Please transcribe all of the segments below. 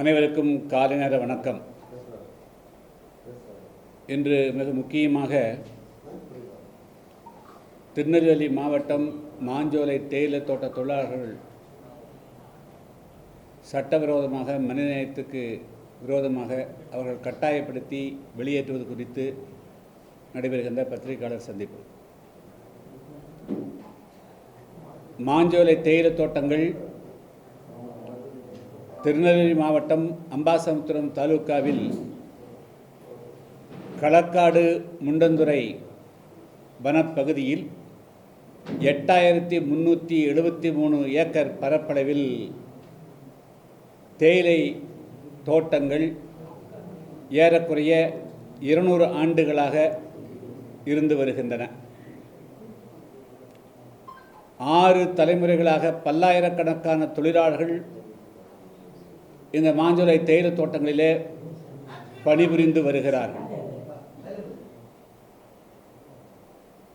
அனைவருக்கும் காலை நேர வணக்கம். இன்று மிக முக்கியமாக திருநெல்வேலி மாவட்டம் மாஞ்சோலை தேயிலை தோட்ட தொழிலாளர்கள் சட்டவிரோதமாக மனிதநேயத்துக்கு விரோதமாக அவர்கள் கட்டாயப்படுத்தி வெளியேற்றுவது குறித்து நடைபெறுகின்ற பத்திரிகையாளர் சந்திப்பு. மாஞ்சோலை தேயிலை தோட்டங்கள் திருநெல்வேலி மாவட்டம் அம்பாசமுத்திரம் தாலுக்காவில் களக்காடு முண்டந்துறை வனப்பகுதியில் 8373 ஏக்கர் பரப்பளவில் தேயிலை தோட்டங்கள் ஏறக்குறைய 200 ஆண்டுகளாக இருந்து வருகின்றன. 6 தலைமுறைகளாக பல்லாயிரக்கணக்கான தொழிலாளர்கள் இந்த மாஞ்சோலை தேயிலை தோட்டங்களிலே பணிபுரிந்து வருகிறார்கள்.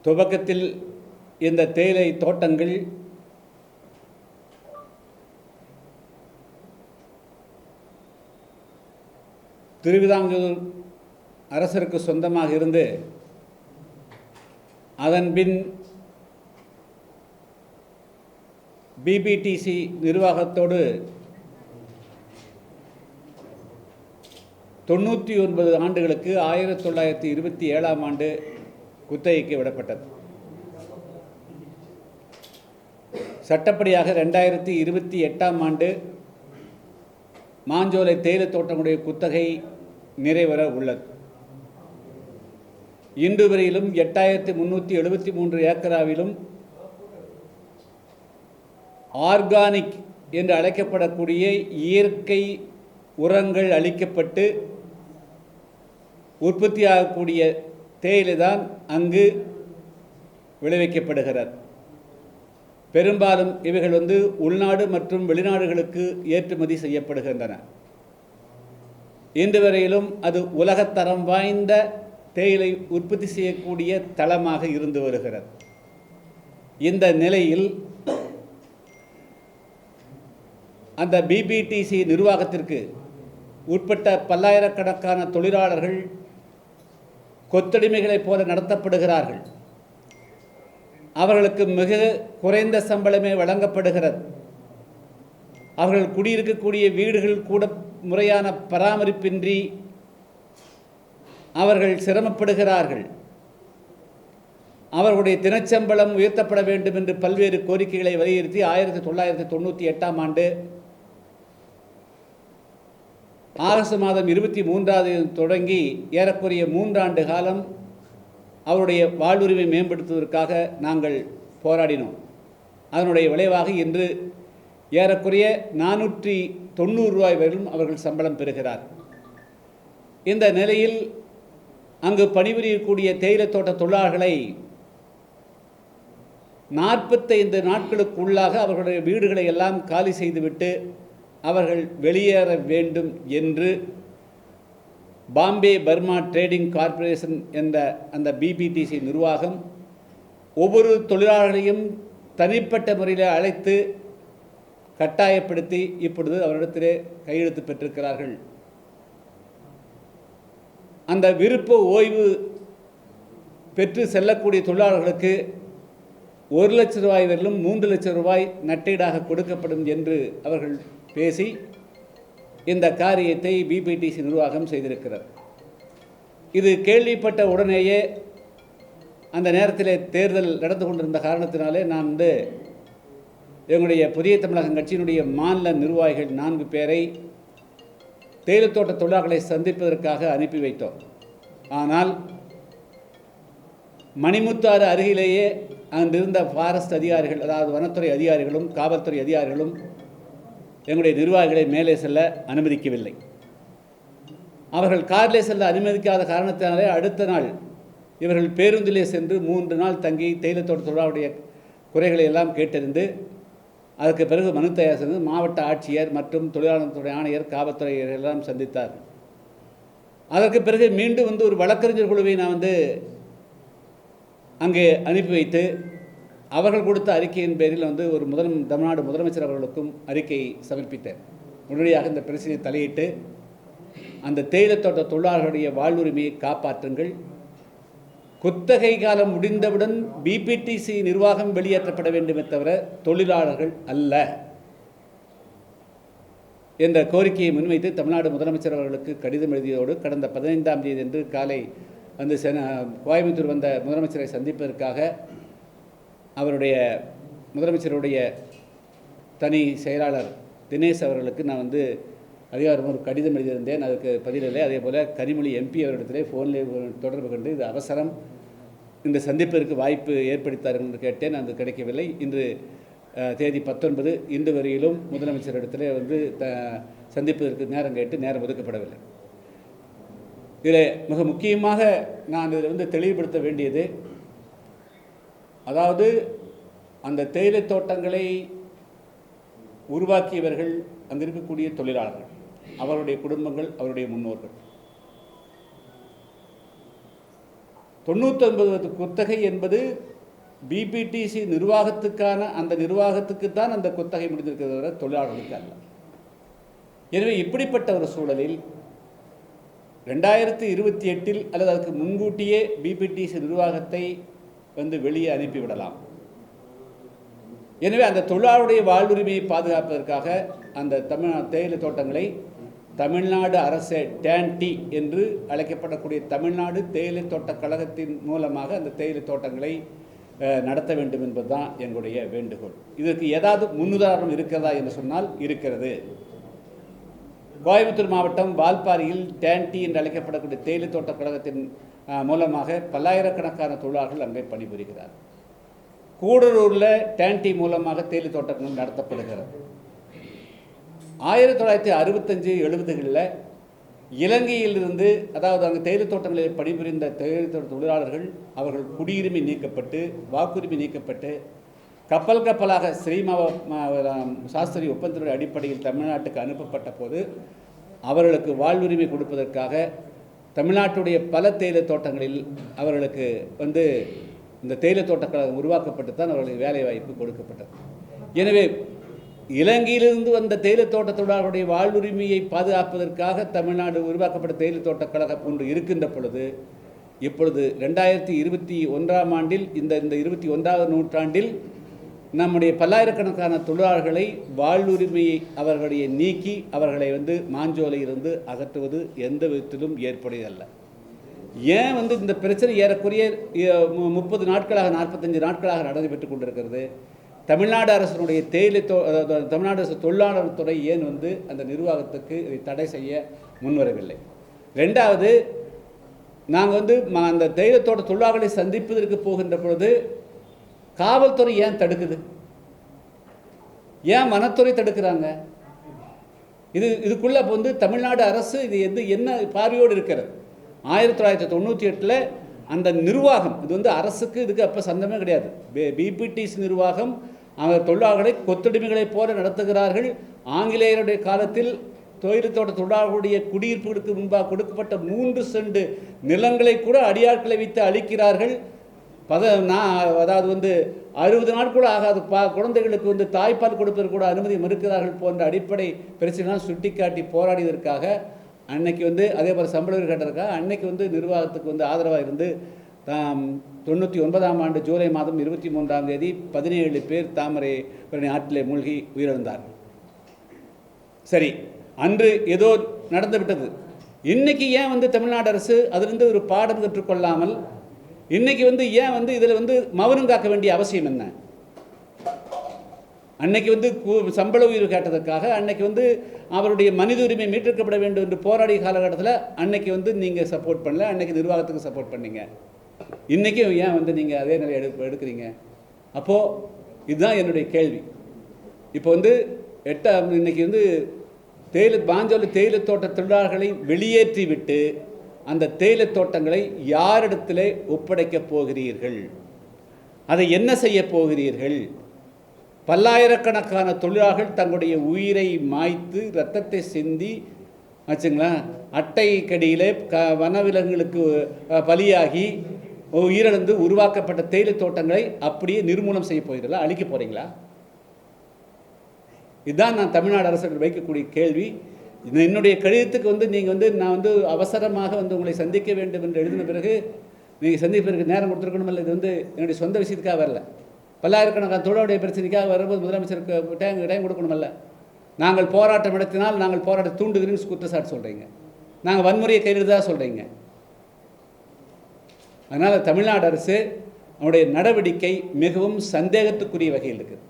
துவக்கத்தில் இந்த தேயிலை தோட்டங்கள் திருவிதாங்கூர் அரசருக்கு சொந்தமாக இருந்து அதன்பின் பிபிடிசி நிர்வாகத்தோடு 99 ஆண்டுகளுக்கு 1927ஆம் ஆண்டு குத்தகைக்கு விடப்பட்டது. சட்டப்படியாக 2028ஆம் ஆண்டு மாஞ்சோலை தேயிலை தோட்டங்களுடைய குத்தகை நிறைவேற உள்ளது. இன்று வரையிலும் 8373 ஏக்கராவிலும் ஆர்கானிக் என்று அழைக்கப்படக்கூடிய இயற்கை உரங்கள் அளிக்கப்பட்டு உற்பத்தியாகக்கூடிய தேயிலை தான் அங்கு விளைவிக்கப்படுகிறது. பெரும்பாலும் இவைகள் உள்நாடு மற்றும் வெளிநாடுகளுக்கு ஏற்றுமதி செய்யப்படுகின்றன. இன்று வரையிலும் அது உலகத்தரம் வாய்ந்த தேயிலை உற்பத்தி செய்யக்கூடிய தளமாக இருந்து வருகிறது. இந்த நிலையில் அந்த பிபிடிசி நிர்வாகத்திற்கு உட்பட்ட பல்லாயிரக்கணக்கான தொழிலாளர்கள் கொத்தடிமைகளைப் போல நடத்தப்படுகிறார்கள். அவர்களுக்கு மிக குறைந்த சம்பளமே வழங்கப்படுகிறது. அவர்கள் குடியிருக்கக்கூடிய வீடுகள் கூட முறையான பராமரிப்பின்றி அவர்கள் சிரமப்படுகிறார்கள். அவர்களுடைய தினச்சம்பளம் உயர்த்தப்பட வேண்டும் என்று பல்வேறு கோரிக்கைகளை வலியுறுத்தி 1998ஆம் ஆண்டு ஆகஸ்ட் மாதம் 23ஆம் தொடங்கி ஏறக்குறைய 3 ஆண்டு காலம் அவருடைய வாழ்வுரிமை மேம்படுத்துவதற்காக நாங்கள் போராடினோம். அதனுடைய விளைவாக இன்று ஏறக்குறைய 490 ரூபாய் வரையிலும் அவர்கள் சம்பளம் பெறுகிறார். இந்த நிலையில் அங்கு பணிபுரியக்கூடிய தேயிலை தோட்ட தொழிலாளர்களை 45 நாட்களுக்குள்ளாக அவர்களுடைய வீடுகளை எல்லாம் காலி செய்துவிட்டு அவர்கள் வெளியேற வேண்டும் என்று பாம்பே பர்மா ட்ரேடிங் கார்ப்பரேஷன் என்ற அந்த பிபிடிசி நிர்வாகம் ஒவ்வொரு தொழிலாளர்களையும் தனிப்பட்ட முறையில் அழைத்து கட்டாயப்படுத்தி இப்பொழுது அவரிடத்திலே கையெழுத்து பெற்றிருக்கிறார்கள். அந்த விருப்ப ஓய்வு பெற்று செல்லக்கூடிய தொழிலாளர்களுக்கு 1 லட்சம் ரூபாய் வரையிலும் 3 லட்சம் ரூபாய் நட்டீடாக கொடுக்கப்படும் என்று அவர்கள் பேசி இந்த காரியத்தை பிபிடிசி நிர்வாகம் செய்திருக்கிறது. இது கேள்விப்பட்ட உடனேயே அந்த நேரத்தில் தேர்தல் நடந்து கொண்டிருந்த காரணத்தினாலே நான் எங்களுடைய புதிய தமிழகம் கட்சியினுடைய மாநில நிர்வாகிகள் 4 பேரை தேயிலை தோட்ட தொழிலாளர்களை சந்திப்பதற்காக அனுப்பி வைத்தோம். ஆனால் மணிமுத்தாறு அருகிலேயே அங்கிருந்த ஃபாரஸ்ட் அதிகாரிகள், அதாவது வனத்துறை அதிகாரிகளும் காவல்துறை அதிகாரிகளும் எங்களுடைய நிர்வாகிகளை மேலே செல்ல அனுமதிக்கவில்லை. அவர்கள் காரிலே செல்ல அனுமதிக்காத காரணத்தினாலே அடுத்த நாள் இவர்கள் பேருந்திலே சென்று 3 நாள் தங்கி தேயிலை தோட்ட தொழிலாளருடைய குறைகளை எல்லாம் கேட்டறிந்து அதற்கு பிறகு மனு தயார் செய்து மாவட்ட ஆட்சியர் மற்றும் தொழிலாளர் துறை ஆணையர் காவல்துறை எல்லாம் சந்தித்தார். அதற்கு பிறகு மீண்டும் ஒரு வழக்கறிஞர் குழுவை நான் அங்கே அனுப்பி வைத்து அவர்கள் கொடுத்த அறிக்கையின் பேரில் ஒரு தமிழ்நாடு முதலமைச்சர் அவர்களுக்கும் அறிக்கை சமர்ப்பித்தேன். உடனடியாக இந்த பிரச்சனையை தலையிட்டு அந்த தேயிலை தோட்ட தொழிலாளர்களுடைய வாழ்வுரிமையை காப்பாற்றுங்கள். குத்தகை காலம் முடிந்தவுடன் பிபிடிசி நிர்வாகம் வெளியேற்றப்பட வேண்டுமே தவிர தொழிலாளர்கள் அல்ல என்ற கோரிக்கையை முன்வைத்து தமிழ்நாடு முதலமைச்சர் அவர்களுக்கு கடிதம் எழுதியதோடு கடந்த 15ஆம் தேதி அன்று காலை வந்து கோயம்புத்தூர் வந்த முதலமைச்சரை சந்திப்பதற்காக அவருடைய முதலமைச்சருடைய தனி செயலாளர் தினேஷ் அவர்களுக்கு நான் வந்து அதிகாரம் ஒரு கடிதம் எழுதியிருந்தேன். அதுக்கு பதிலில்லை. அதே போல் கனிமொழி எம்பி அவரிடத்திலே ஃபோனில் தொடர்பு கொண்டு இது அவசரம், இந்த சந்திப்பிற்கு வாய்ப்பு ஏற்படுத்தார்கள் என்று கேட்டேன். அது கிடைக்கவில்லை. இன்று தேதி 19 இன்று வரையிலும் முதலமைச்சரிடத்தில் வந்து சந்திப்பதற்கு நேரம் கேட்டு நேரம் ஒதுக்கப்படவில்லை. இதில் மிக முக்கியமாக நான் இதில் வந்து தெளிவுபடுத்த வேண்டியது, அதாவது அந்த தேயிலை தோட்டங்களை உருவாக்கியவர்கள் அங்கே இருக்கக்கூடிய தொழிலாளர்கள், அவருடைய குடும்பங்கள், அவருடைய முன்னோர்கள். 99 குத்தகை என்பது பிபிடிசி நிர்வாகத்துக்கான அந்த நிர்வாகத்துக்கு தான் அந்த குத்தகை முடிந்திருக்கிறத தவிர தொழிலாளர்களுக்கு அல்ல. எனவே இப்படிப்பட்ட ஒரு சூழலில் 2028 அல்லது அதுக்கு முன்கூட்டியே பிபிடிசி நிர்வாகத்தை வந்து வெளியே அனுப்பிவிடலாம். எனவே அந்த தொழிலாளருடைய வாழ்வுரிமையை பாதுகாப்பதற்காக அந்த தேயிலை தோட்டங்களை தமிழ்நாடு அரசு டேன்டி என்று அழைக்கப்படக்கூடிய தமிழ்நாடு தேயிலை தோட்ட கழகத்தின் மூலமாக அந்த தேயிலை தோட்டங்களை நடத்த வேண்டும் என்பதுதான் எங்களுடைய வேண்டுகோள். இதற்கு ஏதாவது முன்னுதாரணம் இருக்கிறதா என்று சொன்னால் இருக்கிறது. கோயம்புத்தூர் மாவட்டம் வால்பாறையில் டேன்டி என்று அழைக்கப்படக்கூடிய தேயிலை தோட்ட கழகத்தின் மூலமாக பல்லாயிரக்கணக்கான தொழிலாளர்கள் அங்கே பணிபுரிகிறார். கூடலூரில் டேன்டி மூலமாக தேயிலை தோட்டங்கள் நடத்தப்படுகிறது. 1965, 70களில் இலங்கையிலிருந்து, அதாவது அங்கே தேயிலை தோட்டங்களில் பணிபுரிந்த தேயிலை தோட்ட தொழிலாளர்கள் அவர்கள் குடியுரிமை நீக்கப்பட்டு வாக்குரிமை நீக்கப்பட்டு கப்பல் கப்பலாக சாஸ்திரி ஒப்பந்தத்தினுடைய அடிப்படையில் தமிழ்நாட்டுக்கு அனுப்பப்பட்ட போது அவர்களுக்கு வாழ்வுரிமை கொடுப்பதற்காக தமிழ்நாட்டுடைய பல தேயிலை தோட்டங்களில் அவர்களுக்கு வந்து இந்த தேயிலை தோட்டக்கழகம் உருவாக்கப்பட்டு தான் அவர்களுக்கு வேலை வாய்ப்பு கொடுக்கப்பட்டது. எனவே இலங்கையிலிருந்து வந்த தேயிலை தோட்ட தொழிலாளர்களுடைய வாழ்வுரிமையை பாதுகாப்பதற்காக தமிழ்நாடு உருவாக்கப்பட்ட தேயிலை தோட்ட கழகம் ஒன்று இருக்கின்ற பொழுது, இப்பொழுது 2021ஆம் ஆண்டில் இந்த 21ஆவது நூற்றாண்டில் நம்முடைய பல்லாயிரக்கணக்கான தொழிலாளர்களை வாழ்வுரிமையை அவர்களுடைய நீக்கி அவர்களை வந்து மாஞ்சோலையிலிருந்து அகற்றுவது எந்த விதத்திலும் ஏற்புடையதல்ல. ஏன் வந்து இந்த பிரச்சனை ஏறக்குறைய 30 நாட்களாக 45 நாட்களாக நடைபெற்றுக் கொண்டிருக்கிறது? தமிழ்நாடு அரசினுடைய தமிழ்நாடு அரசு தொழிலாளர் துறை ஏன் வந்து அந்த நிர்வாகத்துக்கு இதை தடை செய்ய முன்வரவில்லை? ரெண்டாவது, நாங்கள் வந்து அந்த தேயிலை தோட்ட தொழிலாளர்களை சந்திப்பதற்கு போகின்ற பொழுது காவல்துறை ஏன் தடுக்குது? ஏன் வனத்துறை தடுக்கிறாங்க? இதுக்குள்ள வந்து தமிழ்நாடு அரசு இது என்ன பார்வையோடு இருக்கிறது? 1998 அந்த நிர்வாகம், இது வந்து அரசுக்கு இதுக்கு அப்போ சந்தமே கிடையாது. பிபிடிசி நிர்வாகம் அந்த தொழிலாளர்களை கொத்தடிமைகளைப் போல நடத்துகிறார்கள். ஆங்கிலேயருடைய காலத்தில் தேயிலை தோட்ட தொழிலாளர்களுடைய குடியிருப்புகளுக்கு முன்பாக கொடுக்கப்பட்ட 3 சென்ட் நிலங்களை கூட அடியாட்களை வைத்து அளிக்கிறார்கள். அதாவது வந்து 60 நாள் கூட ஆகாது குழந்தைகளுக்கு வந்து தாய்ப்பால் கொடுப்பதற்கு கூட அனுமதி மறுக்கிறார்கள் போன்ற அடிப்படை பிரச்சனைலாம் சுட்டிக்காட்டி போராடியதற்காக அன்னைக்கு வந்து அதே போல் சம்பள கேட்டதற்காக அன்னைக்கு வந்து நிர்வாகத்துக்கு வந்து ஆதரவாக இருந்து 99ஆம் ஆண்டு ஜூலை மாதம் 23ஆம் தேதி 17 பேர் தாமரை ஆற்றிலே மூழ்கி உயிரிழந்தார்கள். சரி, அன்று ஏதோ நடந்து விட்டது. இன்னைக்கு ஏன் வந்து தமிழ்நாடு அரசு அதிலிருந்து ஒரு பாடம் கற்றுக்கொள்ளாமல் இன்னைக்கு வந்து ஏன் வந்து இதில் வந்து மௌனம் காக்க வேண்டிய அவசியம் என்ன? அன்னைக்கு வந்து சம்பள உயர்வு கேட்டதற்காக அன்னைக்கு வந்து அவருடைய மனித உரிமை மீட்டெடுக்கப்பட வேண்டும் என்று போராடிய காலகட்டத்தில் அன்னைக்கு வந்து நீங்கள் சப்போர்ட் பண்ணல, அன்னைக்கு நிர்வாகத்துக்கு சப்போர்ட் பண்ணீங்க. இன்றைக்கும் ஏன் வந்து நீங்கள் அதே நிலையை எடுக்கிறீங்க? அப்போது இதுதான் என்னுடைய கேள்வி. இப்போ வந்து இன்னைக்கு வந்து பாஞ்சோலை தேயிலை தோட்ட தொழிலாளர்களை வெளியேற்றி விட்டு அந்த தேயிலை தோட்டங்களை யாரிடத்தில் ஒப்படைக்கப் போகிறீர்கள்? அதை என்ன செய்ய போகிறீர்கள்? பல்லாயிரக்கணக்கான தொழிலாளர்கள் தங்களுடைய உயிரை மாய்த்து இரத்தத்தை சிந்தி வச்சுங்களா அட்டை கடியிலே வனவிலங்குகளுக்கு பலியாகி உயிரிழந்து உருவாக்கப்பட்ட தேயிலை தோட்டங்களை அப்படியே நிர்மூலம் செய்ய போகிறீங்களா? அழிக்க போகிறீங்களா? இதுதான் நான் தமிழ்நாடு அரசுக்கு வைக்கக்கூடிய கேள்வி. என்னுடைய கடிதத்துக்கு வந்து நீங்கள் வந்து நான் வந்து அவசரமாக வந்து உங்களை சந்திக்க வேண்டும் என்று எழுதின பிறகு நீங்கள் சந்திப்பதற்கு நேரம் கொடுத்துருக்கணுமில்ல. இது வந்து என்னுடைய சொந்த விஷயத்துக்காக வரல, பல்லாயிரக்கணக்கான தொழிலாளருடைய பிரச்சனைக்காக வரும்போது முதலமைச்சருக்கு டைம் கொடுக்கணுமில்ல. நாங்கள் போராட்டம் நடத்தினால் நாங்கள் போராட்டம் தூண்டுகிறேன்னு குற்றச்சாட்டு சொல்கிறீங்க, நாங்கள் வன்முறையை கையெழுதாக சொல்கிறீங்க. அதனால் தமிழ்நாடு அரசு அவனுடைய நடவடிக்கை மிகவும் சந்தேகத்துக்குரிய வகையில் இருக்குது.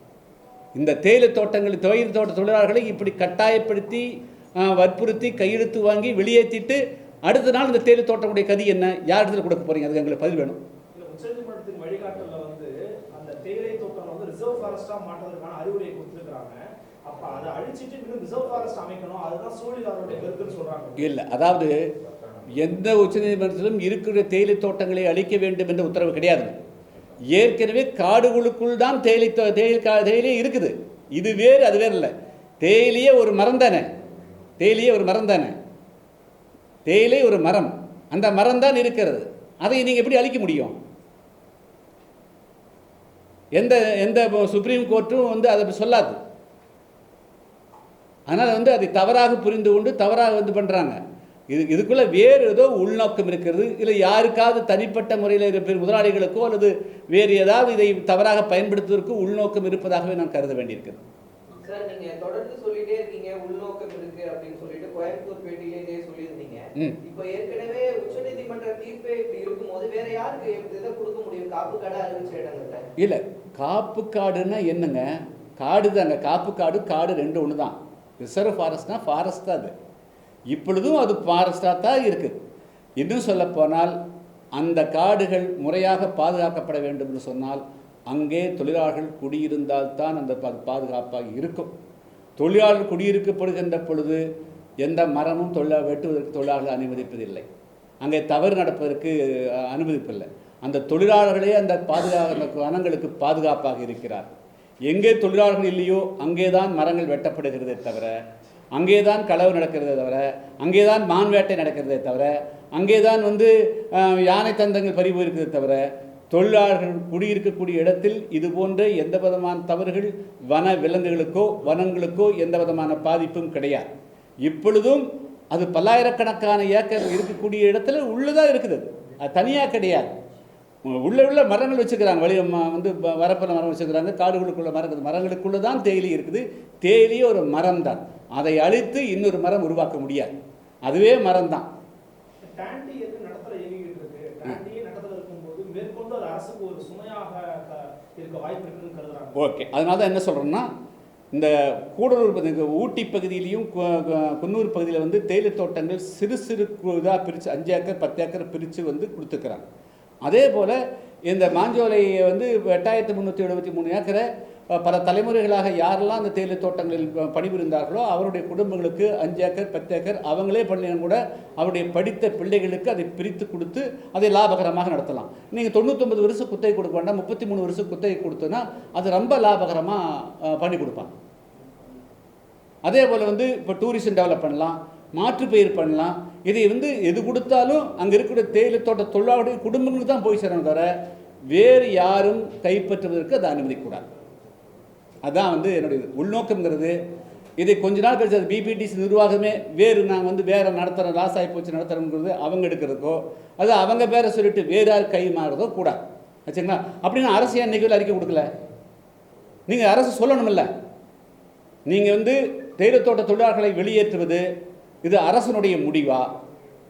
இந்த தேயிலை தோட்ட தொழிலாளர்களை இப்படி கட்டாயப்படுத்தி வற்புறுத்தி கையெழுத்து வாங்கி வெளியேற்றிட்டு அடுத்த நாள் இந்த தேயிலை தோட்டமுடைய கதி என்ன, யார் இடத்துல கொடுக்க போறீங்க? அதுக்கு எங்களுக்கு பதில் வேணும். உச்சநீதிமன்றத்தின் வழிகாட்டல வந்து அந்த தேயிலை தோட்டம் வந்து ரிசர்வ் ஃபாரஸ்டா மாற்றுவதற்கான அறிவுரையை கொடுத்துருக்காங்க. அப்ப அதை அழிச்சிட்டு இன்னும் ரிசர்வ் ஃபாரஸ்ட் அமைக்கணும், அதுதான் சூழலாளருடைய கருத்துன்னு சொல்றாங்க. இல்லை, அதாவது எந்த உச்சநீதிமன்றத்திலும் இருக்கிற தேயிலை தோட்டங்களை அழிக்க வேண்டும் என்ற உத்தரவு கிடையாது. ஏற்கனவே காடுகளுக்குள் தான் தேயிலை இருக்குது. இது வேறு அது வேறு இல்லை. தேயிலையே ஒரு மரம் தானே, தேயிலை ஒரு மரம், அந்த மரம் தான் இருக்கிறது. அதை நீங்கள் எப்படி அழிக்க முடியும்? எந்த சுப்ரீம் கோர்ட்டும் வந்து அதை சொல்லாது. அதனால் வந்து அதை தவறாக புரிந்து கொண்டு தவறாக வந்து பண்ணுறாங்க. இதுக்குள்ளே வேறு ஏதோ உள்நோக்கம் இருக்கிறது. இல்லை யாருக்காவது தனிப்பட்ட முறையில் இருக்கிற முதலாளிகளுக்கோ அல்லது வேறு ஏதாவது இதை தவறாக பயன்படுத்துவதற்கு உள்நோக்கம் இருப்பதாகவே நான் கருத வேண்டியிருக்கிறது. சார், நீங்க தொடர்ந்து சொல்லிட்டே இருக்கீங்க உள்நோக்கம் இருக்கு அப்படின்னு சொல்லிட்டு கோயம்புத்தூர் பேட்டியிலே சொல்லியிருந்தீங்க. இப்போ ஏற்கனவே உச்சநீதிமன்ற தீர்ப்பே இப்படி இருக்கும்போது வேற யாருக்கு இதை கொடுக்க முடியும்? காப்பு காடு அறிவிச்ச இடங்கள்ல இல்லை, காப்பு காடுன்னா என்னங்க? காடு தாங்க, காப்பு காடு காடு ரெண்டு ஒன்று தான். ரிசர்வ் ஃபாரஸ்ட்னா ஃபாரஸ்ட் தான். அது இப்பொழுதும் அது ஃபாரஸ்டாக தான் இருக்குது. இன்னும் சொல்லப்போனால் அந்த காடுகள் முறையாக பாதுகாக்கப்பட வேண்டும் என்று சொன்னால் அங்கே தொழிலாளர்கள் குடியிருந்தால்தான் அந்த பாதுகாப்பாக இருக்கும். தொழிலாளர்கள் குடியிருக்கப்படுகின்ற பொழுது எந்த மரமும் வெட்டுவதற்கு தொழிலாளர்கள் அனுமதிப்பதில்லை, அங்கே தவறு நடப்பதற்கு அனுமதிப்பில்லை. அந்த தொழிலாளர்களே அந்த வனங்களுக்கு பாதுகாப்பாக இருக்கிறார். எங்கே தொழிலாளர்கள் இல்லையோ அங்கே தான் மரங்கள் வெட்டப்படுகிறதே தவிர, அங்கே தான் களவு நடக்கிறதே தவிர, அங்கே தான் மான் வேட்டை நடக்கிறதே தவிர, அங்கே தான் வந்து யானை தந்தங்கள் பறிவு இருக்கிறதே தவிர, தொழிலாளர்கள் குடியிருக்கக்கூடிய இடத்தில் இது போன்ற எந்த விதமான தவறுகள் வன விலங்குகளுக்கோ வனங்களுக்கோ எந்த விதமான பாதிப்பும் கிடையாது. இப்பொழுதும் அது பல்லாயிரக்கணக்கான ஏக்கர் இருக்கக்கூடிய இடத்துல உள்ளதாக இருக்குது. அது தனியாக கிடையாது. உள்ள மரங்கள் வச்சுக்கிறாங்க, வழி வந்து வரப்பில் மரம் வச்சுக்கிறாங்க, காடுகளுக்குள்ள மரங்களுக்குள்ள தான் தேயிலை இருக்குது. தேயிலையே ஒரு மரம் தான், அதை அழித்து இன்னொரு மரம் உருவாக்க முடியாது. அதுவே மரம் தான். ஓகே, அதனால தான் என்ன சொல்கிறோன்னா, இந்த கூடலூர் ஊட்டி பகுதியிலையும் குன்னூர் பகுதியில் வந்து தேயிலை தோட்டங்கள் சிறு இதாக பிரித்து 5 ஏக்கர் 10 ஏக்கர் பிரித்து வந்து கொடுத்துக்கிறாங்க. அதே போல் இந்த மாஞ்சோலையை வந்து 8373 ஏக்கரை பல தலைமுறைகளாக யாரெல்லாம் அந்த தேயிலை தோட்டங்களில் பணிபுரிந்தார்களோ அவருடைய குடும்பங்களுக்கு 5 ஏக்கர் 10 ஏக்கர் அவங்களே பண்ணினா கூட அவருடைய படித்த பிள்ளைகளுக்கு அதை பிரித்து கொடுத்து அதை லாபகரமாக நடத்தலாம். நீங்கள் 99 வருஷம் குத்தகை கொடுக்க வேண்டாம், 33 வருஷம் குத்தகை கொடுத்தோன்னா அது ரொம்ப லாபகரமாக பண்ணி கொடுப்பாங்க. அதே போல் வந்து இப்போ டூரிசம் டெவலப் பண்ணலாம், மாற்றுப்பயிர் பண்ணலாம். இதை வந்து எது கொடுத்தாலும் அங்கே இருக்கிற தேயிலை தோட்ட தொழிலாளர்கள் குடும்பங்களுக்கு தான் போய் சேரணும் தவிர வேறு யாரும் கைப்பற்றுவதற்கு அதை அனுமதிக்கூடாது. அதுதான் வந்து என்னுடைய உள்நோக்கங்கிறது. இதை கொஞ்ச நாள் கழிச்சு அது பிபிடிசி நிர்வாகமே நாங்கள் வந்து வேறு நடத்துகிறோம், லாஸ் ஆகி போச்சு நடத்துகிறோங்கிறது அவங்க எடுக்கிறதுக்கோ அது அவங்க பேரை சொல்லிட்டு வேறு யார் கை மாறுறதோ கூடாது வச்சுங்களா. அப்படின்னா அரசு ஏன் நிகழ்வு அறிக்கை கொடுக்கல? நீங்கள் அரசு சொல்லணுமில்ல. நீங்கள் வந்து தேயிலை தோட்ட தொழிலாளர்களை வெளியேற்றுவது இது அரசனுடைய முடிவா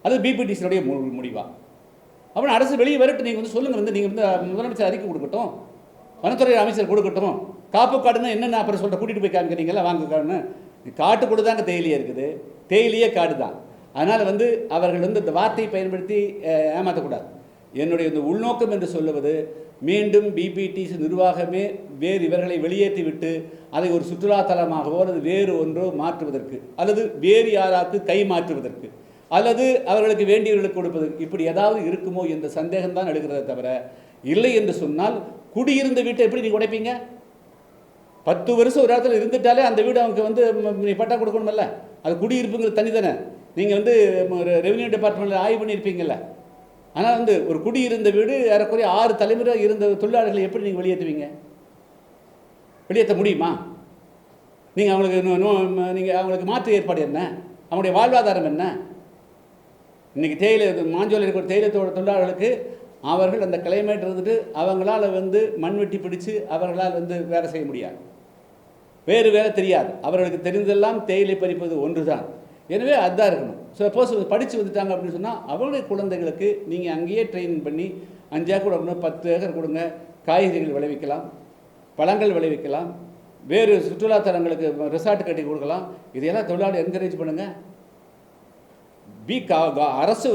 அது பிபிடிசியினுடைய முடிவா? அப்படின்னு அரசு வெளியே வரட்டு நீங்கள் வந்து சொல்லுங்கள். வந்து நீங்கள் வந்து முதலமைச்சர் அறிக்கை கொடுக்கட்டும், வனத்துறை அமைச்சர் கொடுக்கட்டும். காப்பு காடுன்னா என்னென்ன அப்புறம் சொல்கிற கூட்டிகிட்டு போய் காமிக்கிறீங்களா வாங்க காடுன்னு. காட்டுக்குள்ள தாங்க தேயிலையே இருக்குது, தேயிலையே காடு தான். அதனால் வந்து அவர்கள் வந்து இந்த வார்த்தையை பயன்படுத்தி ஏமாற்றக்கூடாது. என்னுடைய இந்த உள்நோக்கம் என்று சொல்லுவது மீண்டும் பிபிடிசி நிர்வாகமே வேறு இவர்களை வெளியேற்றி விட்டு அதை ஒரு சுற்றுலாத்தலமாகவோ அல்லது வேறு ஒன்றோ மாற்றுவதற்கு அல்லது வேறு யாராக்கு கை மாற்றுவதற்கு அல்லது அவர்களுக்கு வேண்டியவர்களுக்கு கொடுப்பதற்கு இப்படி ஏதாவது இருக்குமோ என்ற சந்தேகம்தான் எழுகிறத தவிர, இல்லை என்று சொன்னால் குடியிருந்த வீட்டை எப்படி நீங்கள் உடைப்பீங்க? 10 வருஷம் ஒரு இடத்துல இருந்துட்டாலே அந்த வீடு அவங்க வந்து நீ பட்டா கொடுக்கணுமில்ல. அது குடியிருப்புங்கிறது தனி தானே. நீங்கள் வந்து ரெவன்யூ டிபார்ட்மெண்ட்டில் ஆய்வு பண்ணியிருப்பீங்கள்ல. ஆனால் வந்து ஒரு குடியிருந்த வீடு ஏறக்குறைய 6 தலைமுறை இருந்த தொழிலாளர்களை எப்படி நீங்கள் வெளியேற்றுவீங்க? வெளியேற்ற முடியுமா? நீங்கள் அவங்களுக்கு மாற்று ஏற்பாடு என்ன? அவங்களுடைய வாழ்வாதாரம் என்ன? இன்றைக்கி தேயிலை மாஞ்சோலை இருக்கிற தேயிலை தொழிலாளர்களுக்கு அவர்கள் அந்த கிளைமேட் இருந்துட்டு அவங்களால் மண் வெட்டி பிடிச்சு அவர்களால் வேலை செய்ய முடியாது, வேறு வேலை தெரியாது. அவர்களுக்கு தெரிந்தெல்லாம் தேயிலை பறிப்பது ஒன்று தான். எனவே அதுதான் இருக்கணும். சப்போஸ் படித்து வந்துட்டாங்க அப்படின்னு சொன்னால் அவங்களுடைய குழந்தைகளுக்கு நீங்கள் அங்கேயே ட்ரெயின் பண்ணி 5 ஏக்கர் கொடுங்க, 10 ஏக்கர் கொடுங்க, காய்கறிகள் விளைவிக்கலாம், பழங்கள் விளைவிக்கலாம், வேறு சுற்றுலாத்தலங்களுக்கு ரிசார்ட் கட்டி கொடுக்கலாம். இதையெல்லாம் தொழிலாளி என்கரேஜ் பண்ணுங்கள். அரசு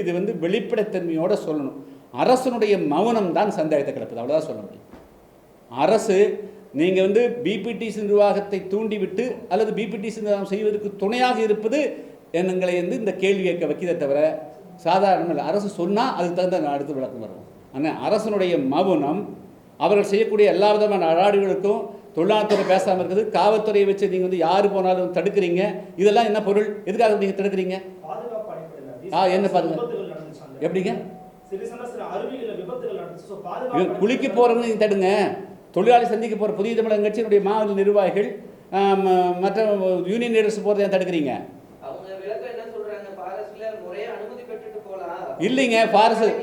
இது வெளிப்படைத்தன்மையோடு சொல்லணும். அரசனுடைய மௌனம் தான் சந்தேகத்தை கிளப்புது, அவ்வளோதான் சொல்ல முடியும். அரசு நீங்கள் பிபிடிசி நிர்வாகத்தை தூண்டிவிட்டு அல்லது பிபிடிசி நிர்வாகம் செய்வதற்கு துணையாக இருப்பது எங்களை இந்த கேள்வி கேட்க வைக்கிறதை தவிர சாதாரண இல்லை. அரசு சொன்னால் அதுக்கு தகுந்த அடுத்து விளக்கம் வரும். ஆனால் அரசனுடைய மௌனம் அவர்கள் செய்யக்கூடிய எல்லா விதமான அடாடுகளுக்கும் தொழிலாளத்துறை பேசாமல் இருக்குது. காவல்துறையை வச்சு நீங்கள் யார் போனாலும் தடுக்கிறீங்க. இதெல்லாம் என்ன பொருள்? எதுக்காக நீங்கள் தடுக்கிறீங்க? என்ன பாருங்க, எப்படிங்க குளிக்க போகிறவங்க நீங்கள் தடுங்க. தொழிலாளி சந்திக்க போகிற புதிய தமிழக கட்சியினுடைய மாவட்ட நிர்வாகிகள் மற்ற யூனியன் லீடர்ஸ் போகிறத ஏன் தடுக்கிறீங்க? இல்லைங்க, ஃபாரஸ்ட்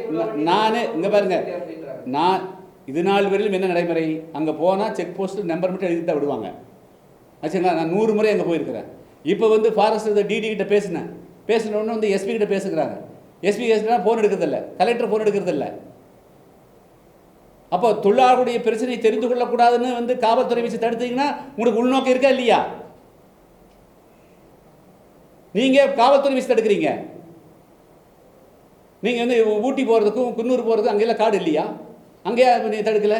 நான் இங்கே பாருங்க, நான் இது நாள் வரையிலும் என்ன நடைமுறை, அங்கே போனால் செக் போஸ்ட்டு நம்பர் மட்டும் எழுதி தான் விடுவாங்க. ஆச்சுங்களா? நான் 100 முறை அங்கே போயிருக்கிறேன். இப்போ ஃபாரஸ்ட் டிடி கிட்ட பேசினோன்னு எஸ்பி கிட்ட பேசுகிறாங்க. எஸ்பி பேசுனா ஃபோன் எடுக்கிறதில்ல, கலெக்டர் ஃபோன் எடுக்கிறதில்ல. அப்போ தொழிலாளர்களுடைய பிரச்சனையை தெரிந்து கொள்ளக்கூடாதுன்னு காவல்துறை வச்சு தடுத்தீங்கன்னா உங்களுக்கு உள்நோக்கம் இருக்கா இல்லையா? நீங்கள் காவல்துறை வச்சு தடுக்கிறீங்க. நீங்கள் ஊட்டி போகிறதுக்கும் குன்னூர் போகிறதுக்கும் அங்கெல்லாம் காடு இல்லையா? அங்கேயா நீங்கள் தடுக்கலை?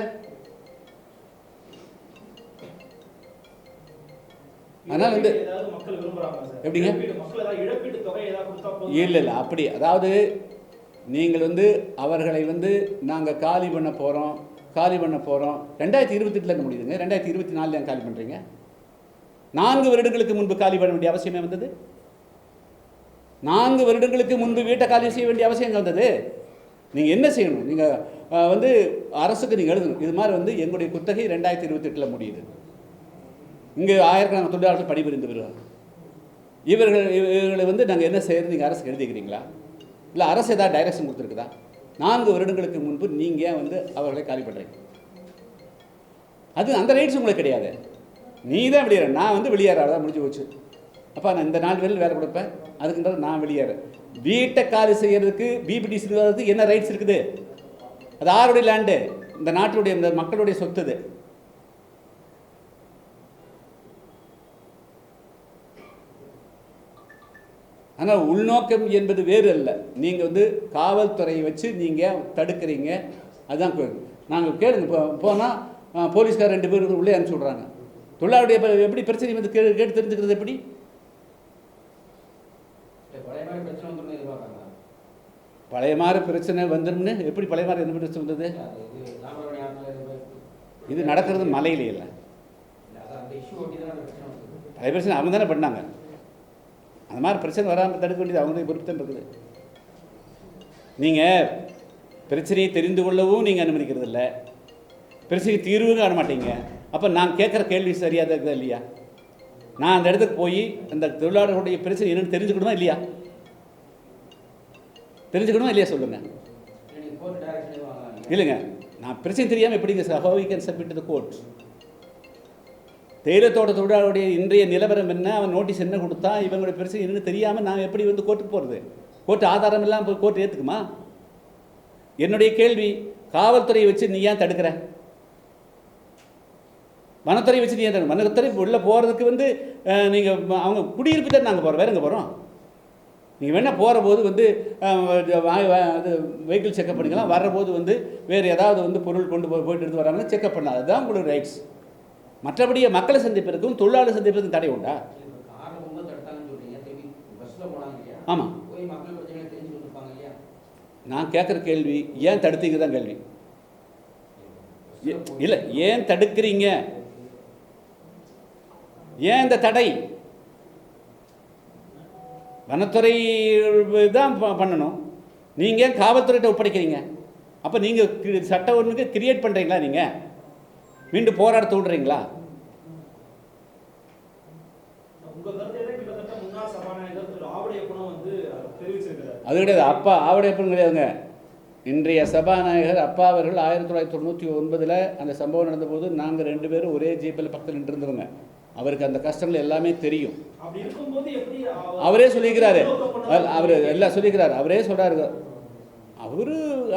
அதனால் எப்படிங்க? இல்லை அப்படி, அதாவது நீங்கள் அவர்களை நாங்கள் காலி பண்ண போகிறோம் 2028 முடியுதுங்க. 2024 ஏன் காலி பண்ணுறீங்க? 4 வருடங்களுக்கு முன்பு காலி பண்ண வேண்டிய அவசியமே வந்தது? 4 வருடங்களுக்கு முன்பு வீட்டை காலி செய்ய வேண்டிய அவசியம் வந்தது? நீங்கள் என்ன செய்யணும்? நீங்கள் அரசுக்கு நீங்கள் எழுதணும், இது மாதிரி எங்களுடைய குத்தகை 2028 முடியுது, இங்கே ஆயிரக்கணக்கான தொழிலாளர்கள் பணிபுரிந்து வருவார்கள், இவர்களை நாங்கள் என்ன செய்யறது நீங்கள் அரசுக்கு எழுதிக்கிறீங்களா? இல்லை அரசு ஏதாவது டைரக்ஷன் கொடுத்துருக்குதா? 4 வருடங்களுக்கு முன்பு நீங்கள் ஏன் அவர்களை காலி பண்ணுறீங்க? அது அந்த ரைட்ஸ் உங்களுக்கு கிடையாது. நீ தான் வெளியேற, நான் வெளியேறாதான் முடிஞ்சு போச்சு. அப்போ நான் இந்த 4 பேரில் வேலை கொடுப்பேன், அதுக்குன்றது நான் வெளியேறேன். வீட்டை காலி செய்யறதுக்கு பிபிடிசி நிர்வாகத்துக்கு என்ன ரைட்ஸ் இருக்குது? அது யாருடைய லேண்டு? இந்த நாட்டுடைய இந்த மக்களுடைய சொத்து. இது ஆனால் உள்நோக்கம் என்பது வேறு அல்ல. நீங்கள் காவல்துறையை வச்சு நீங்கள் தடுக்கிறீங்க, அதுதான் நாங்கள் கேளுங்க. இப்போ போனால் போலீஸ்கார் 2 பேர் உள்ளே அனுப்பிச்சி விட்றாங்க. தொழிலாளருடைய எப்படி பிரச்சனை கேட்டு தெரிஞ்சுக்கிறது எப்படி? பழைய மாதிரி பிரச்சனை வந்துடும்னு எப்படி? பழைய மாதிரி எந்த பிரச்சனை வந்தது? இது நடக்கிறது மலையிலே இல்லை. பழைய பிரச்சனை அவங்க தானே பண்ணாங்க. அந்த மாதிரி பிரச்சனை வராமல் தடுக்க வேண்டியது அவங்களுடைய பொறுப்பு தான் இருக்குது. நீங்கள் பிரச்சனையை தெரிந்து கொள்ளவும் நீங்கள் அனுமதிக்கிறது இல்லை, பிரச்சனைக்கு தீர்வு காண மாட்டீங்க. அப்போ நான் கேட்குற கேள்வி சரியாக தான் இருக்குதா இல்லையா? நான் அந்த இடத்துக்கு போய் அந்த தொழிலாளர்களுடைய பிரச்சனை என்னென்னு தெரிஞ்சுக்கணுமா இல்லையா? தெரிஞ்சுக்கணுமா இல்லையா சொல்லுங்கள். இல்லைங்க, நான் பிரச்சனை தெரியாமல் எப்படிங்க how we can submit to the court? தேயிலை தோட்ட தொழிலாளருடைய இன்றைய நிலவரம் என்ன, அவன் நோட்டீஸ் என்ன கொடுத்தா, இவங்களுடைய பிரச்சனை என்னன்னு தெரியாமல் நான் எப்படி கோர்ட்டுக்கு போகிறது? கோர்ட்டு ஆதாரம் இல்லாமல் போய் கோர்ட்டு ஏற்றுக்குமா? என்னுடைய கேள்வி, காவல்துறையை வச்சு நீ ஏன் தடுக்கிற? வனத்துறை வச்சு நீ ஏன் தடுக்க? வனத்துறை உள்ளே போகிறதுக்கு நீங்கள் அவங்க குடியிருப்பு தான் நாங்கள் போகிறோம், வேறு எங்கே போகிறோம்? நீங்கள் வேணால் போகிற போது வெஹிக்கிள் செக்அப் பண்ணிக்கலாம், வர்றபோது வேறு ஏதாவது பொருள் கொண்டு போயிட்டு எடுத்து வராங்கன்னா செக்அப் பண்ணலாம். அதுதான் உங்களுக்கு ரைட்ஸ். மற்றபடியே மக்களை சந்திப்பிற்கும் தொழிலாளர் சந்திப்பிற்கும் தடை உண்டா? ஆமாம், நான் கேட்குற கேள்வி ஏன் தடுத்தீங்க தான் கேள்வி. இல்லை, ஏன் தடுக்கிறீங்க? ஏன் இந்த தடை? வனத்துறை தான் பண்ணணும், நீங்கள் ஏன் காவல்துறையிட்ட ஒப்படைக்கிறீங்க? அப்போ நீங்கள் சட்ட ஒன்றுக்கு கிரியேட் பண்ணுறீங்களா? நீங்கள் மீண்டும் போராட தூண்டுறீங்களா? அது கிடையாது. அப்பா ஆவடையப்பன் கிடையாதுங்க. இன்றைய சபாநாயகர் அப்பா அவர்கள் 1999 அந்த சம்பவம் நடந்தபோது நாங்கள் 2 பேரும் ஒரே ஜீப்பில் பக்கத்தில் நின்றுருந்தவங்க. அவருக்கு அந்த கஷ்டங்கள் எல்லாமே தெரியும். அவரே சொல்லிக்கிறாரு, அவர் எல்லாம் சொல்லிக்கிறார், அவரே சொல்கிறாரு.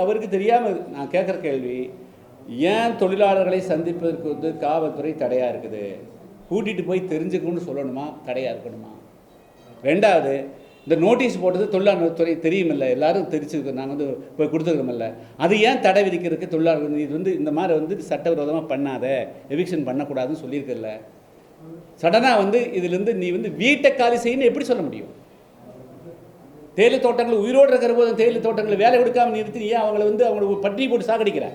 அவருக்கு தெரியாமல் நான் கேட்குற கேள்வி, ஏன் தொழிலாளர்களை சந்திப்பதற்கு வந்து காவல்துறை தடையாக இருக்குது? கூட்டிகிட்டு போய் தெரிஞ்சுக்கணும்னு சொல்லணுமா, தடையாக இருக்கணுமா? ரெண்டாவது, இந்த நோட்டீஸ் போட்டது தொழிலாளர் துறை தெரியுமில்ல, எல்லாரும் தெரிஞ்சுருக்கு, நாங்கள் வந்து போய் கொடுத்துக்கிறோமில்ல, அது ஏன் தடை விதிக்கிறதுக்கு தொழிலாளர்கள் இது வந்து இந்த மாதிரி வந்து சட்டவிரோதமாக பண்ணாத, எவிக்ஷன் பண்ணக்கூடாதுன்னு சொல்லியிருக்கல. சடனாக வந்து இதுலேருந்து நீ வந்து வீட்டை காலி செய்யணும்னு எப்படி சொல்ல முடியும்? தேயிலை தோட்டங்கள் உயிரோடு இருக்கிற போது தேயிலை தோட்டங்களை வேலை கொடுக்காமல் நிறுத்தி ஏன் அவங்கள வந்து அவங்களுக்கு பட்டினி போட்டு சாகடிக்கிற?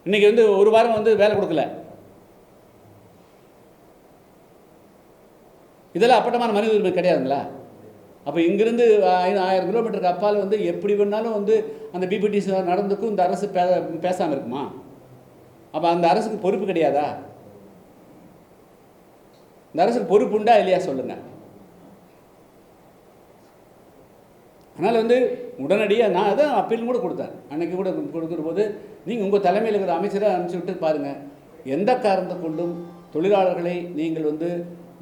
இன்றைக்கி வந்து ஒரு வாரம் வந்து வேலை கொடுக்கல. இதெல்லாம் அப்பட்டமான மனித உரிமை கிடையாதுங்களா? அப்போ இங்கிருந்து 1000 கிலோமீட்டருக்கு அப்பால் வந்து எப்படி வேணாலும் வந்து அந்த பிபிடிசி நடந்துக்கும் இந்த அரசு பேசாமல் இருக்குமா? அப்போ அந்த அரசுக்கு பொறுப்பு கிடையாதா? இந்த அரசுக்கு பொறுப்பு உண்டா இல்லையா சொல்லுங்கள். அதனால் வந்து உடனடியாக நான் அதான் அப்பீல் கூட கொடுத்தேன். அன்றைக்கி கூட கொடுக்குற போது நீங்கள் உங்கள் தலைமையில் இருக்கிற அமைச்சரை அனுப்பிச்சி விட்டு பாருங்கள், எந்த காரணத்தை கொண்டும் தொழிலாளர்களை நீங்கள் வந்து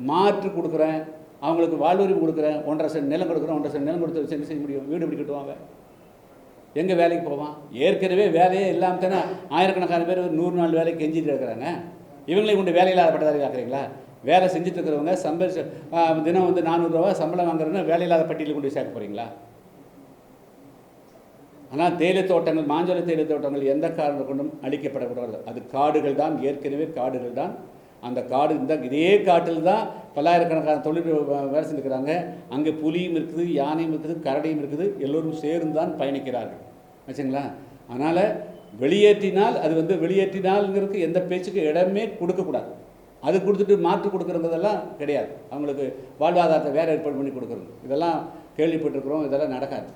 மாற்று கொடுக்குறேன், அவங்களுக்கு வாழ்வுரிமை கொடுக்குறேன், 1.5 சென்ட் நிலம் கொடுக்குறேன், 1.5 சென்ட் நிலம் கொடுத்து என்ன செய்ய முடியும்? வீடு எப்படி கட்டுவாங்க? எங்கே வேலைக்கு போவான்? ஏற்கனவே வேலையே இல்லாமல் தானே ஆயிரக்கணக்கான பேர் 100 நாள் வேலைக்கு கெஞ்சிட்டு இருக்கிறாங்க. இவங்களை கொண்டு வேலையில்லாத பட்டதாரி ஆக்குறீங்களா? வேலை செஞ்சுட்டு இருக்கிறவங்க சம்பளம் தினம் வந்து 400 ரூபா சம்பளம் வாங்குறதுன்னா வேலையில்லாத பட்டியலில் கொண்டு சேர்க்க போகிறீங்களா? ஆனால் தேயிலை தோட்டங்கள், மாஞ்சோலை தேயிலை தோட்டங்கள் எந்த காரணம் கொண்டும் அழிக்கப்படக்கூடாது. அது காடுகள் தான், ஏற்கனவே காடுகள் தான். அந்த காடு இருந்தால் இதே காட்டில் தான் பல்லாயிரக்கணக்கான தொழில் வேலை செஞ்சுக்கிறாங்க. அங்கே புலியும் இருக்குது, யானையும் இருக்குது, கரடியும் இருக்குது, எல்லோரும் சேர்ந்து தான் பயணிக்கிறார்கள் வச்சுங்களா. அதனால் வெளியேற்றினால் அது வந்து வெளியேற்றினால்ங்கிறதுக்கு எந்த பேச்சுக்கு இடமே கொடுக்கக்கூடாது. அது கொடுத்துட்டு மாற்று கொடுக்குறதெல்லாம் கிடையாது. அவங்களுக்கு வாழ்வாதாரத்தை வேறு ஏற்பாடு பண்ணி கொடுக்குறது இதெல்லாம் கேள்விப்பட்டிருக்கிறோம். இதெல்லாம் நடக்காது.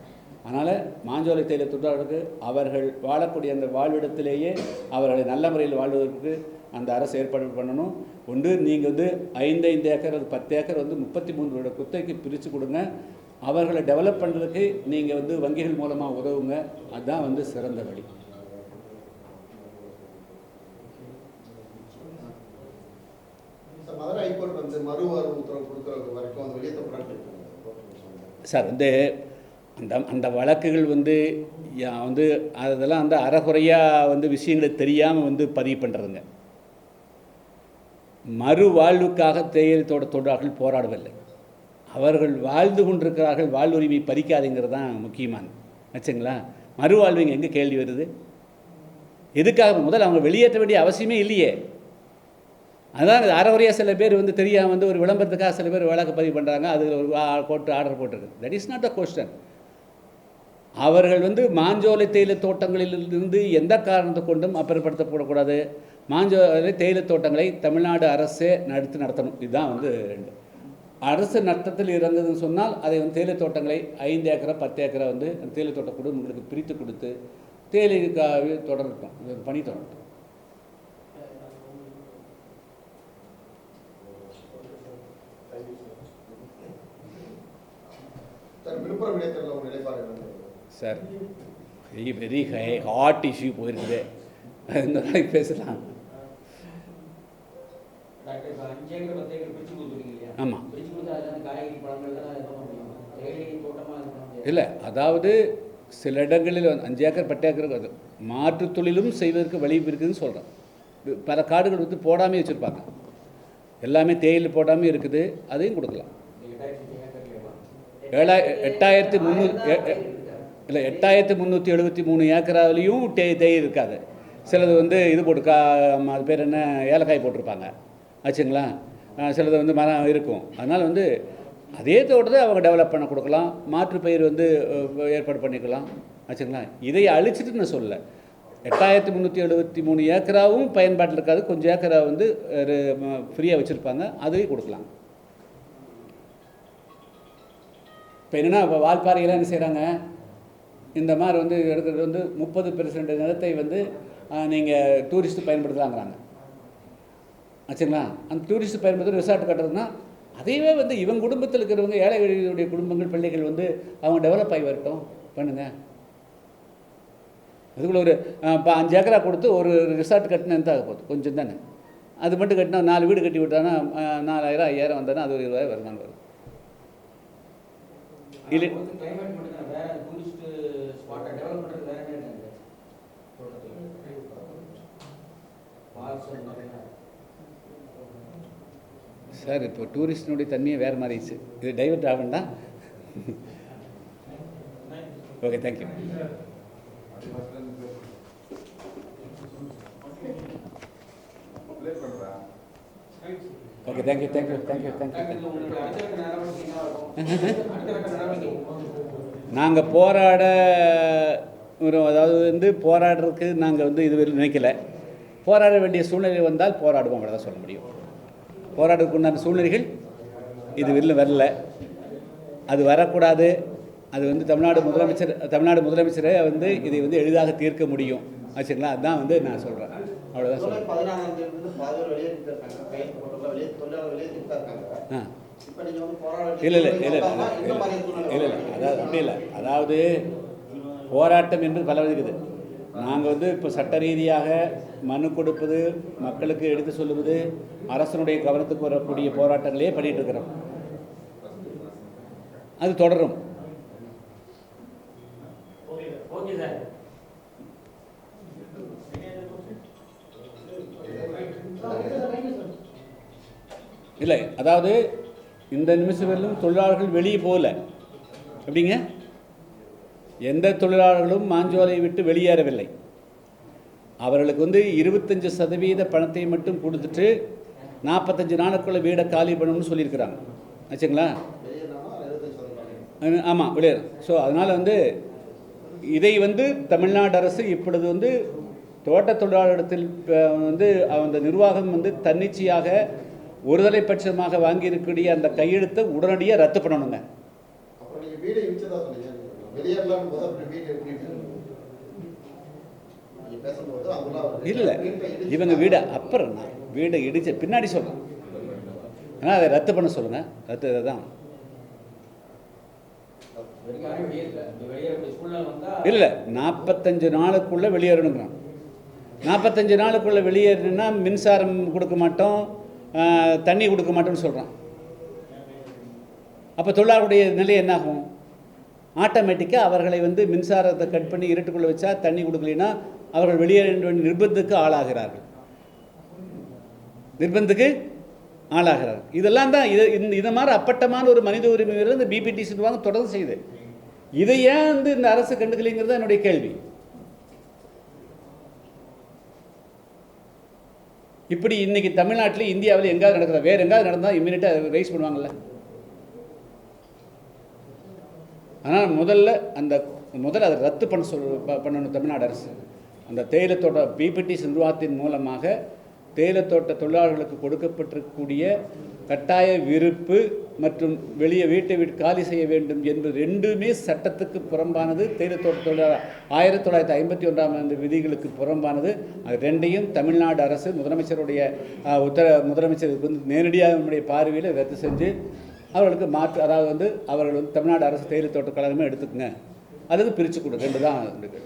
அதனால் மாஞ்சோலை தேயிலை தொழிலாளர்களுக்கு அவர்கள் வாழக்கூடிய அந்த வாழ்விடத்திலேயே அவர்களை நல்ல முறையில் வாழ்வதற்கு அந்த அரசு ஏற்பாடு பண்ணணும். ஒன்று நீங்கள் வந்து 5 ஏக்கர் அது 10 ஏக்கர் வந்து 33 வருட குத்தகைக்கு பிரித்து கொடுங்க. அவர்களை டெவலப் பண்ணுறதுக்கு நீங்கள் வந்து வங்கிகள் மூலமாக உதவுங்க. அதுதான் வந்து சிறந்த வழி. மதுரை ஹைகோர்ட் வந்து மறுவாழ்வு உத்தரவு கொடுக்குற வரைக்கும் வந்து வெளியேற்ற சார் வந்து அந்த வழக்குகள் வந்து அதெல்லாம் வந்து அறகுறையாக வந்து விஷயங்களை தெரியாமல் வந்து பதிவு பண்ணுறதுங்க. மறுவாழ்வுக்காக தேயிலை தோட்ட தொழிலாளர்கள் போராடவில்லை, அவர்கள் வாழ்ந்து கொண்டிருக்கிறார்கள். வாழ்வுரிமை பறிக்காதுங்கிறது தான் முக்கியமானது வச்சுங்களா. மறுவாழ்வுங்க எங்கே கேள்வி வருது? எதுக்காக முதல்ல அவங்க வெளியேற்ற வேண்டிய அவசியமே இல்லையே. அதுதான் அறகுறையாக சில பேர் வந்து தெரியாமல் வந்து ஒரு விளம்பரத்துக்காக சில பேர் வழக்கு பதிவு பண்ணுறாங்க. அது ஒரு கோர்ட்டு ஆர்டர் போட்டிருக்கு. That is not the question. அவர்கள் வந்து மாஞ்சோலை தேயிலை தோட்டங்களிலிருந்து எந்த காரணத்தை கொண்டும் அப்புறப்படுத்தப்படக்கூடாது. மாஞ்சோலை தேயிலை தோட்டங்களை தமிழ்நாடு அரசே நடத்தணும். இதுதான் வந்து 2. அரசு நட்டத்தில் இறங்குதுன்னு சொன்னால் அதை வந்து தேயிலை தோட்டங்களை 5 ஏக்கரை 10 ஏக்கரை வந்து தேயிலை தோட்ட குடும்பங்களுக்கு பிரித்து கொடுத்து தேயிலைக்காகவே தொடரட்டும், பணி தொடரட்டும். விழுப்புரம் இடைத்தேர்தல் ஒரு நிலைப்பாடு சார் வெரி ஹாட் இஷ்யூ போயிருக்குது. இந்த நாளைக்கு பேசலாம். ஆமாம் இல்லை, அதாவது சில இடங்களில் 5 ஏக்கர் 10 ஏக்கர் அது மாற்று தொழிலும் செய்வதற்கு வழி இருக்குதுன்னு சொல்கிறேன். பல காடுகள் வந்து போடாமல் வச்சுருப்பாங்க, எல்லாமே தேயிலை போடாமல் இருக்குது, அதையும் கொடுக்கலாம். 8373 ஏக்கராவிலையும் தேயிலை இருக்காது. சிலது வந்து இது போட்டு அது பேர் என்ன, ஏலக்காய் போட்டிருப்பாங்க ஆச்சுங்களா. சிலது வந்து மரம் இருக்கும். அதனால் வந்து அதே தோட்டத்தை அவங்க டெவலப் பண்ண கொடுக்கலாம், மாற்று பயிர் வந்து ஏற்பாடு பண்ணிக்கலாம் ஆச்சுங்களா. இதை அழிச்சிட்டு நான் சொல்லலை. 8373 ஏக்கராவும் பயன்பாட்டில் இருக்காது, கொஞ்சம் ஏக்கரா வந்து ஃப்ரீயாக வச்சுருப்பாங்க, அதையும் கொடுக்கலாம். இப்போ என்னென்னா, இப்போ வால்பாறையெல்லாம் என்ன செய்கிறாங்க, இந்த மாதிரி வந்து எடுக்கிறது வந்து 30% நிலத்தை வந்து நீங்கள் டூரிஸ்ட்டு பயன்படுத்தலாங்கிறாங்க ஆச்சுங்களா. அந்த டூரிஸ்ட்டு பயன்படுத்த ரிசார்ட் கட்டுறதுன்னா அதையவே வந்து இவங்க குடும்பத்தில் இருக்கிறவங்க ஏழை எளியவருடைய குடும்பங்கள் பிள்ளைகள் வந்து அவங்க டெவலப் ஆகி வரட்டும் பண்ணுங்க. அதுக்குள்ள ஒரு 5 ஏக்கரா கொடுத்து ஒரு ரிசார்ட் கட்டினா எந்த ஆக போகுது? கொஞ்சம் தானே. அது மட்டும் கட்டினா 4 வீடு கட்டி விட்டானா 4000 5000 வந்தானா அது ஒரு 20,000 வருமானம் வரும். இல்லை கிளைமேட் மட்டும் வேற டூரிஸ்ட் ஸ்பாட்டை டெவலப் பண்ணுறது வேற என்ன சார்? இப்போ டூரிஸ்டினுடைய தன்மையை வேறு மாறிடுச்சு. இது டைவர்ட் ஆகும் தான். Okay, thank you. Okay, thank you. நாங்கள் போராட அதாவது வந்து போராடுறதுக்கு நாங்கள் வந்து இதுவரை நினைக்கல. போராட வேண்டிய சூழ்நிலை வந்தால் போராடுவோம், அவ்வளோதான் சொல்ல முடியும். போராடுறதுக்கு உண்டான சூழ்நிலைகள் இது வெளியில் வரல. அது வரக்கூடாது. அது வந்து தமிழ்நாடு முதலமைச்சரை வந்து இதை வந்து எளிதாக தீர்க்க முடியும் ஆச்சுங்களா. அதுதான் வந்து நான் சொல்கிறேன், அவ்வளோதான் சொல்கிறேன். 14ஆம் தேதியிலிருந்து பாதி பேர் வெளியே இருக்காங்க. கைது போட்டவங்க வெளியே தொழிலாளர் வெளியே இருக்காங்க. இப்போ நீங்கள் வந்து போராட இல்லை அதாவது அப்படி இல்லை. அதாவது போராட்டம் என்று பல இருக்குது. நாங்கள் வந்து இப்போ சட்ட ரீதியாக மனு கொடுப்பது, மக்களுக்கு எடுத்து சொல்லுவது, அரசனுடைய கவனத்துக்கு வரக்கூடிய போராட்டங்களே பண்ணிகிட்டு இருக்கிறோம். அது தொடரும். Okay sir. இல்லை, அதாவது இந்த நிமிஷம் வரையிலும் தொழிலாளர்கள் வெளியே போகல. எப்படிங்க? எந்த தொழிலாளர்களும் மாஞ்சோலையை விட்டு வெளியேறவில்லை. அவர்களுக்கு வந்து 25% பணத்தை மட்டும் கொடுத்துட்டு 45 நாளுக்குள்ள வீடை காலி பண்ணணும்னு சொல்லியிருக்கிறாங்க ஆச்சுங்களா. ஆமாம், வெளியேறும். ஸோ அதனால் வந்து இதை வந்து தமிழ்நாடு அரசு இப்பொழுது வந்து தோட்ட தொழிலாளரிடத்தில் வந்து அந்த நிர்வாகம் வந்து தன்னிச்சையாக ஒருதலை பட்சமாக வாங்கியிருக்கக்கூடிய அந்த கையெழுத்தை உடனடியாக ரத்து பண்ணணுங்க. இல்லை, இவங்க வீடை அப்புறம் வீடை இடிச்ச பின்னாடி சொல்கிறேன். ஆனால் அதை ரத்து பண்ண சொல்லுங்கள். ரத்து தான். இல்லை, 45 நாளுக்குள்ளே வெளியேறணுங்கிறான். 45 நாளுக்குள்ளே வெளியேறணுன்னா மின்சாரம் கொடுக்க மாட்டோம், தண்ணி கொடுக்க மாட்டோம்னு சொல்கிறான். அப்போ தொழிலாளருடைய நிலை என்னாகும்? ஆட்டோமேட்டிக்காக அவர்களை வந்து மின்சாரத்தை கட் பண்ணி இருட்டுக்குள்ளே வச்சா தண்ணி கொடுக்கலைன்னா அவர்கள் வெளியேற வேண்டிய நிர்பந்தத்துக்கு ஆளாகிறார்கள். இதெல்லாம் தான் இது மாதிரி அப்பட்டமான ஒரு மனித உரிமை இந்த பிபிடிசி நிர்வாகம் தொடர்ந்து செய்யுது. இதை ஏன் வந்து இந்த அரசு கண்டுக்கலைங்கிறது என்னுடைய கேள்வி. இப்படி இன்னைக்கு தமிழ்நாட்டில் இந்தியாவில் எங்காவது நடக்குதா? வேறு எங்காவது நடந்தால் இம்மீடியட்டாக ரைஸ் பண்ணுவாங்கல்ல. ஆனால் முதல்ல அதை ரத்து பண்ணணும் தமிழ்நாடு அரசு. அந்த தேயிலத்தோட்ட பிபிடிசி நிர்வாகத்தின் மூலமாக தேயிலத்தோட்ட தொழிலாளர்களுக்கு கொடுக்கப்பட்டிருக்கக்கூடிய கட்டாய விருப்பு மற்றும் வீட்டை விட்டு காலி செய்ய வேண்டும் என்பது ரெண்டுமே சட்டத்துக்கு புறம்பானது. தேயிலத்தோட்ட தொழிலாளர் 1951ஆம் ஆண்டு விதிகளுக்கு புறம்பானது. அது ரெண்டையும் தமிழ்நாடு அரசு முதலமைச்சருடைய முதலமைச்சருக்கு வந்து நேரடியாக நம்முடைய பார்வையில் ரத்து செஞ்சு அவர்களுக்கு அதாவது வந்து அவர்கள் வந்து தமிழ்நாடு அரசு தேயிலத்தோட்ட கழகமே எடுத்துக்கங்க அல்லது பிரித்து கொடு. ரெண்டு தான் இருக்குது.